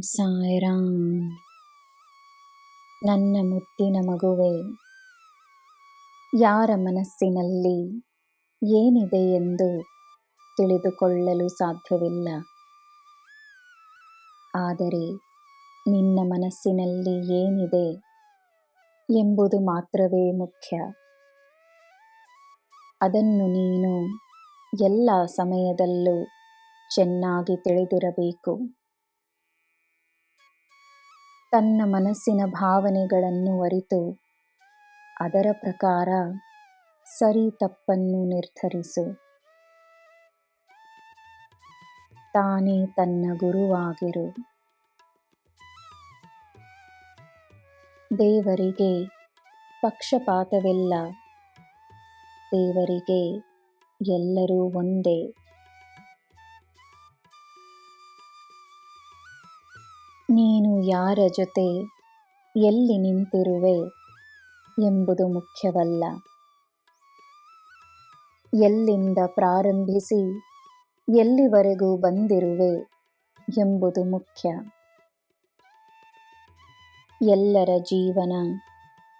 ಸಾಯಿರಾಮ್. ನನ್ನ ಮುದ್ದಿನ ಮಗುವೇ, ಯಾರ ಮನಸ್ಸಿನಲ್ಲಿ ಏನಿದೆ ಎಂದು ತಿಳಿದುಕೊಳ್ಳಲು ಸಾಧ್ಯವಿಲ್ಲ. ಆದರೆ ನಿನ್ನ ಮನಸ್ಸಿನಲ್ಲಿ ಏನಿದೆ ಎಂಬುದು ಮಾತ್ರವೇ ಮುಖ್ಯ. ಅದನ್ನು ನೀನು ಎಲ್ಲ ಸಮಯದಲ್ಲೂ ಚೆನ್ನಾಗಿ ತಿಳಿದಿರಬೇಕು. ತನ್ನ ಮನಸ್ಸಿನ ಭಾವನೆಗಳನ್ನು ಅರಿತು ಅದರ ಪ್ರಕಾರ ಸರಿ ತಪ್ಪನ್ನು ನಿರ್ಧರಿಸು. ತಾನೇ ತನ್ನ ಗುರುವಾಗಿರು. ದೇವರಿಗೆ ಪಕ್ಷಪಾತವಿಲ್ಲ. ದೇವರಿಗೆ ಎಲ್ಲರೂ ಒಂದೇ. ನೀನು ಯಾರ ಜೊತೆ ಎಲ್ಲಿ ನಿಂತಿರುವೆ ಎಂಬುದು ಮುಖ್ಯವಲ್ಲ. ಎಲ್ಲಿಂದ ಪ್ರಾರಂಭಿಸಿ ಎಲ್ಲಿವರೆಗೂ ಬಂದಿರುವೆ ಎಂಬುದು ಮುಖ್ಯ. ಎಲ್ಲರ ಜೀವನ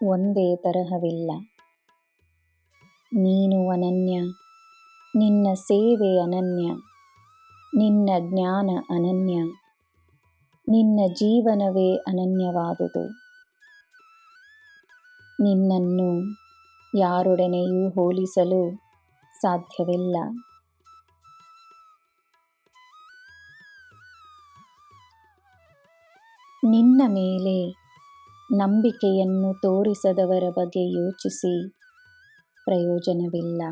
ಒಂದೇ ತರಹವಿಲ್ಲ. ನೀನು ಅನನ್ಯ, ನಿನ್ನ ಸೇವೆ ಅನನ್ಯ, ನಿನ್ನ ಜ್ಞಾನ ಅನನ್ಯ, ನಿನ್ನ ಜೀವನವೇ ಅನನ್ಯವಾದುದು. ನಿನ್ನನ್ನು ಯಾರೊಡನೆಯೂ ಹೋಲಿಸಲು ಸಾಧ್ಯವಿಲ್ಲ. ನಿನ್ನ ಮೇಲೆ ನಂಬಿಕೆಯನ್ನು ತೋರಿಸದವರ ಬಗ್ಗೆ ಯೋಚಿಸಿ ಪ್ರಯೋಜನವಿಲ್ಲ.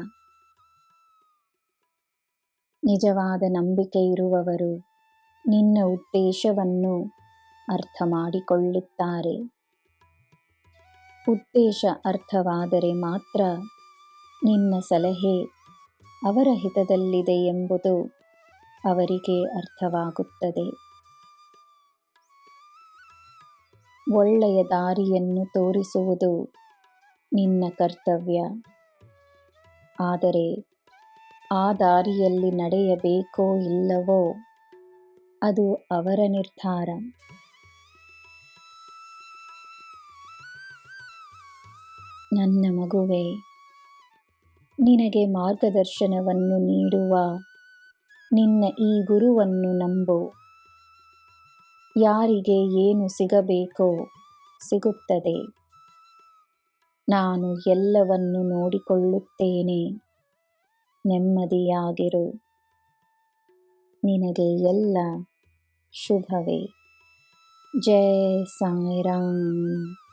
ನಿಜವಾದ ನಂಬಿಕೆ ಇರುವವರು ನಿನ್ನ ಉದ್ದೇಶವನ್ನು ಅರ್ಥ ಮಾಡಿಕೊಳ್ಳುತ್ತಾರೆ. ಉದ್ದೇಶ ಅರ್ಥವಾದರೆ ಮಾತ್ರ ನಿನ್ನ ಸಲಹೆ ಅವರ ಹಿತದಲ್ಲಿದೆ ಎಂಬುದು ಅವರಿಗೆ ಅರ್ಥವಾಗುತ್ತದೆ. ಒಳ್ಳೆಯ ದಾರಿಯನ್ನು ತೋರಿಸುವುದು ನಿನ್ನ ಕರ್ತವ್ಯ. ಆದರೆ ಆ ದಾರಿಯಲ್ಲಿ ನಡೆಯಬೇಕೋ ಇಲ್ಲವೋ ಅದು ಅವರ ನಿರ್ಧಾರ. ನನ್ನ ಮಗುವೇ, ನಿನಗೆ ಮಾರ್ಗದರ್ಶನವನ್ನು ನೀಡುವ ನಿನ್ನ ಈ ಗುರುವನ್ನು ನಂಬು. ಯಾರಿಗೆ ಏನು ಸಿಗಬೇಕೋ ಸಿಗುತ್ತದೆ. ನಾನು ಎಲ್ಲವನ್ನು ನೋಡಿಕೊಳ್ಳುತ್ತೇನೆ. ನೆಮ್ಮದಿಯಾಗಿರು. ನಿನಗೆ ಎಲ್ಲ ಶುಭವೇ. ಜೈ ಸಾಯಿರಾಮ್.